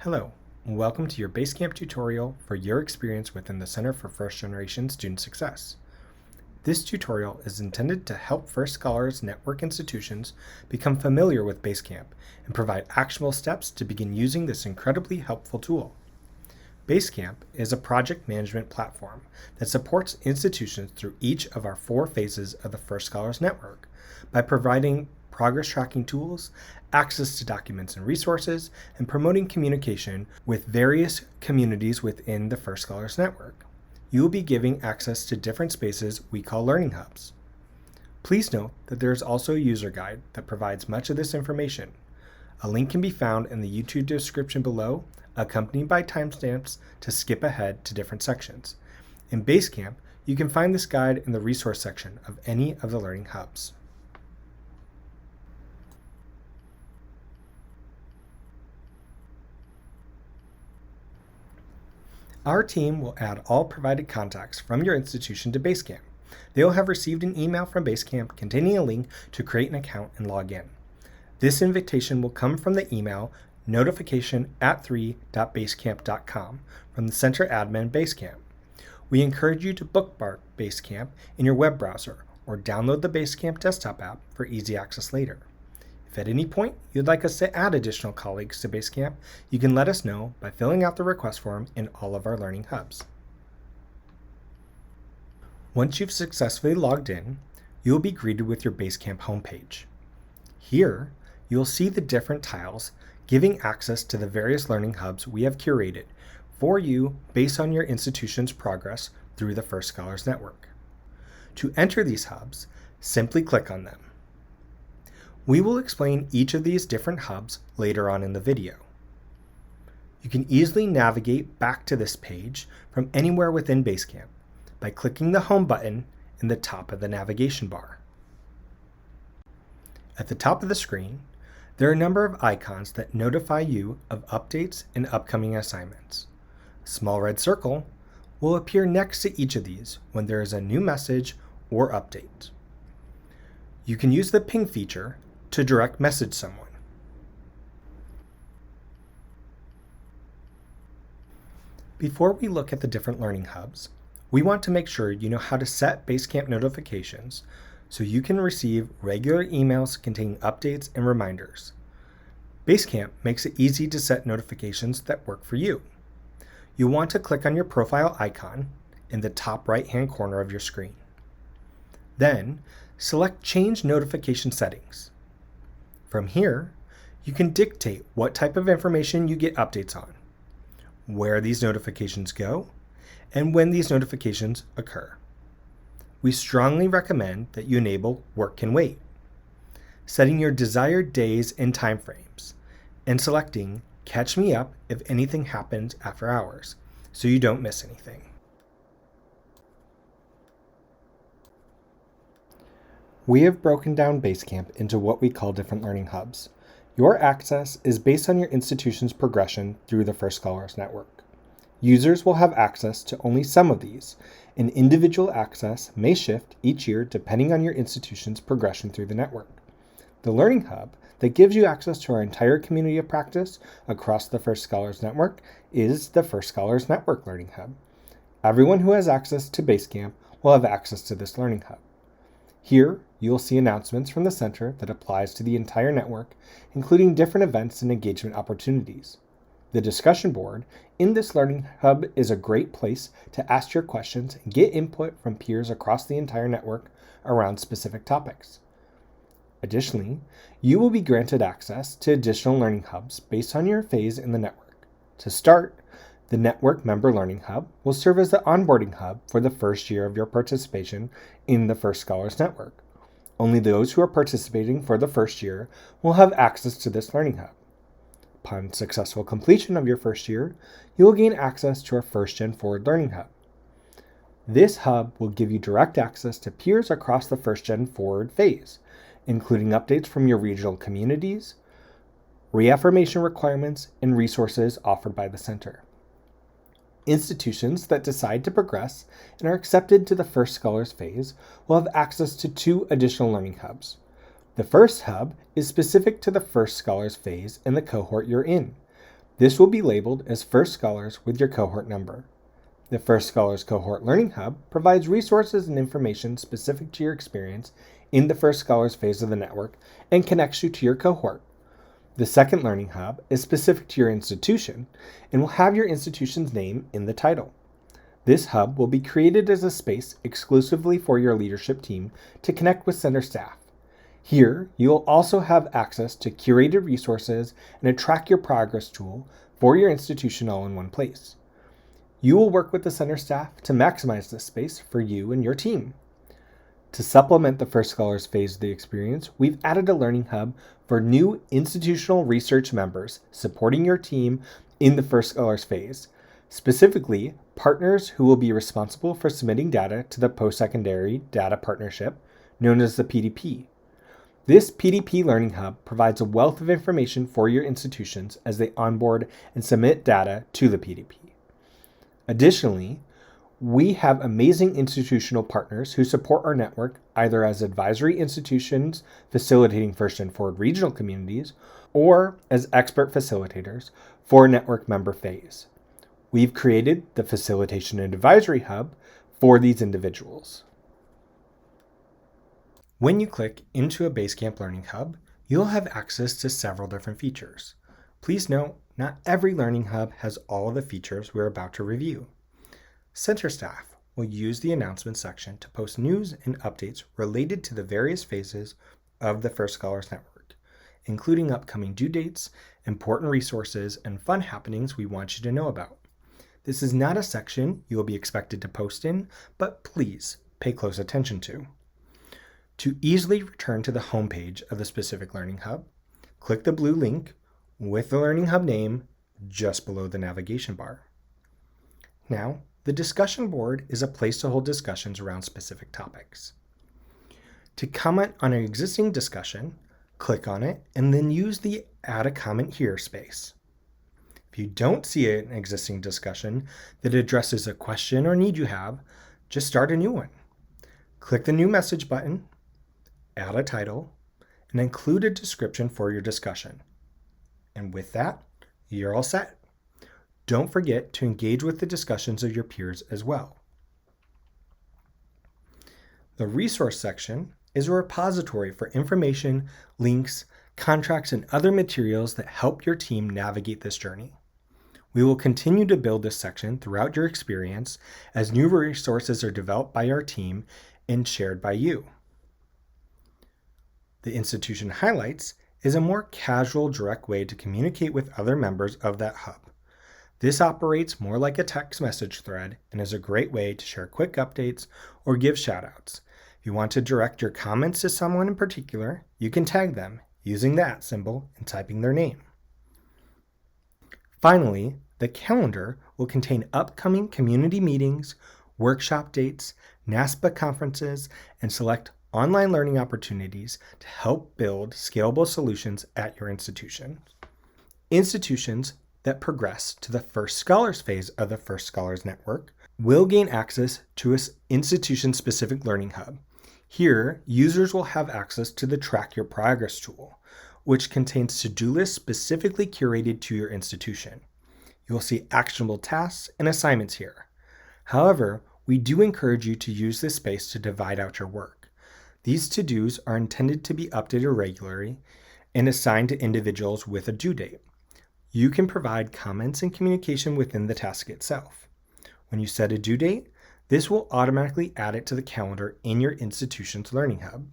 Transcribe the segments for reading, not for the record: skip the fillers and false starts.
Hello, and welcome to your Basecamp tutorial for your experience within the Center for First Generation Student Success. This tutorial is intended to help First Scholars Network institutions become familiar with Basecamp and provide actionable steps to begin using this incredibly helpful tool. Basecamp is a project management platform that supports institutions through each of our 4 phases of the First Scholars Network by providing progress tracking tools, access to documents and resources, and promoting communication with various communities within the First Scholars Network. You will be giving access to different spaces we call learning hubs. Please note that there is also a user guide that provides much of this information. A link can be found in the YouTube description below, accompanied by timestamps to skip ahead to different sections. In Basecamp, you can find this guide in the resource section of any of the learning hubs. Our team will add all provided contacts from your institution to Basecamp. They will have received an email from Basecamp containing a link to create an account and log in. This invitation will come from the email notification@3.basecamp.com from the Center admin Basecamp. We encourage you to bookmark Basecamp in your web browser or download the Basecamp desktop app for easy access later. If at any point you'd like us to add additional colleagues to Basecamp, you can let us know by filling out the request form in all of our learning hubs. Once you've successfully logged in, you will be greeted with your Basecamp homepage. Here, you'll see the different tiles giving access to the various learning hubs we have curated for you based on your institution's progress through the First Scholars Network. To enter these hubs, simply click on them. We will explain each of these different hubs later on in the video. You can easily navigate back to this page from anywhere within Basecamp by clicking the Home button in the top of the navigation bar. At the top of the screen, there are a number of icons that notify you of updates and upcoming assignments. A small red circle will appear next to each of these when there is a new message or update. You can use the ping feature to direct message someone. Before we look at the different learning hubs, we want to make sure you know how to set Basecamp notifications so you can receive regular emails containing updates and reminders. Basecamp makes it easy to set notifications that work for you. You'll want to click on your profile icon in the top right-hand corner of your screen. Then, select Change Notification Settings. From here, you can dictate what type of information you get updates on, where these notifications go, and when these notifications occur. We strongly recommend that you enable Work Can Wait, setting your desired days and timeframes, and selecting Catch Me Up if anything happens after hours, so you don't miss anything. We have broken down Basecamp into what we call different learning hubs. Your access is based on your institution's progression through the First Scholars Network. Users will have access to only some of these, and individual access may shift each year depending on your institution's progression through the network. The Learning Hub that gives you access to our entire community of practice across the First Scholars Network is the First Scholars Network Learning Hub. Everyone who has access to Basecamp will have access to this Learning Hub. Here, you will see announcements from the center that applies to the entire network, including different events and engagement opportunities. The discussion board in this Learning Hub is a great place to ask your questions and get input from peers across the entire network around specific topics. Additionally, you will be granted access to additional learning hubs based on your phase in the network. To start, the Network Member Learning Hub will serve as the onboarding hub for the first year of your participation in the First Scholars Network. Only those who are participating for the first year will have access to this learning hub. Upon successful completion of your first year, you will gain access to our First Gen Forward Learning Hub. This hub will give you direct access to peers across the First Gen Forward phase, including updates from your regional communities, reaffirmation requirements, and resources offered by the center. Institutions that decide to progress and are accepted to the First Scholars phase will have access to 2 additional learning hubs. The first hub is specific to the First Scholars phase and the cohort you're in. This will be labeled as First Scholars with your cohort number. The First Scholars Cohort Learning Hub provides resources and information specific to your experience in the First Scholars phase of the network and connects you to your cohort. The Second Learning Hub is specific to your institution and will have your institution's name in the title. This hub will be created as a space exclusively for your leadership team to connect with center staff. Here, you will also have access to curated resources and a track your progress tool for your institution all in one place. You will work with the center staff to maximize this space for you and your team. To supplement the First Scholars phase of the experience, we've added a learning hub for new institutional research members supporting your team in the First Scholars phase. Specifically, partners who will be responsible for submitting data to the Post-Secondary Data Partnership, known as the PDP. This PDP Learning Hub provides a wealth of information for your institutions as they onboard and submit data to the PDP. Additionally, we have amazing institutional partners who support our network either as advisory institutions facilitating first and forward regional communities or as expert facilitators for network member phase. We've created the Facilitation and Advisory Hub for these individuals. When you click into a Basecamp Learning Hub, you'll have access to several different features. Please note, not every Learning Hub has all of the features we're about to review. Center staff will use the announcements section to post news and updates related to the various phases of the First Scholars Network, including upcoming due dates, important resources, and fun happenings we want you to know about. This is not a section you will be expected to post in, but please pay close attention to. To easily return to the homepage of the specific Learning Hub, click the blue link with the Learning Hub name just below the navigation bar. Now, the discussion board is a place to hold discussions around specific topics. To comment on an existing discussion, click on it and then use the Add a Comment Here space. If you don't see an existing discussion that addresses a question or need you have, just start a new one. Click the New Message button, add a title, and include a description for your discussion. And with that, you're all set. Don't forget to engage with the discussions of your peers as well. The resource section is a repository for information, links, contracts, and other materials that help your team navigate this journey. We will continue to build this section throughout your experience as new resources are developed by our team and shared by you. The Institution Highlights is a more casual, direct way to communicate with other members of that hub. This operates more like a text message thread and is a great way to share quick updates or give shoutouts. If you want to direct your comments to someone in particular, you can tag them using that symbol and typing their name. Finally, the calendar will contain upcoming community meetings, workshop dates, NASPA conferences, and select online learning opportunities to help build scalable solutions at your institution. Institutions that progress to the First Scholars phase of the First Scholars Network will gain access to an institution-specific learning hub. Here, users will have access to the Track Your Progress tool, which contains to-do lists specifically curated to your institution. You will see actionable tasks and assignments here. However, we do encourage you to use this space to divide out your work. These to-dos are intended to be updated regularly and assigned to individuals with a due date. You can provide comments and communication within the task itself. When you set a due date, this will automatically add it to the calendar in your institution's Learning Hub.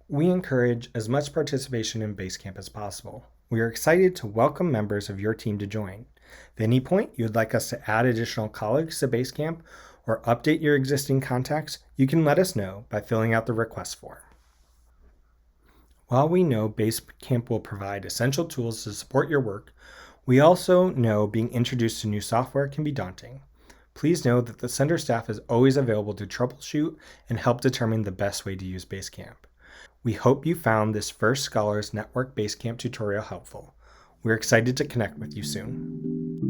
We encourage as much participation in Basecamp as possible. We are excited to welcome members of your team to join. If at any point you would like us to add additional colleagues to Basecamp or update your existing contacts, you can let us know by filling out the request form. While we know Basecamp will provide essential tools to support your work, we also know being introduced to new software can be daunting. Please know that the center staff is always available to troubleshoot and help determine the best way to use Basecamp. We hope you found this First Scholars Network Basecamp tutorial helpful. We're excited to connect with you soon.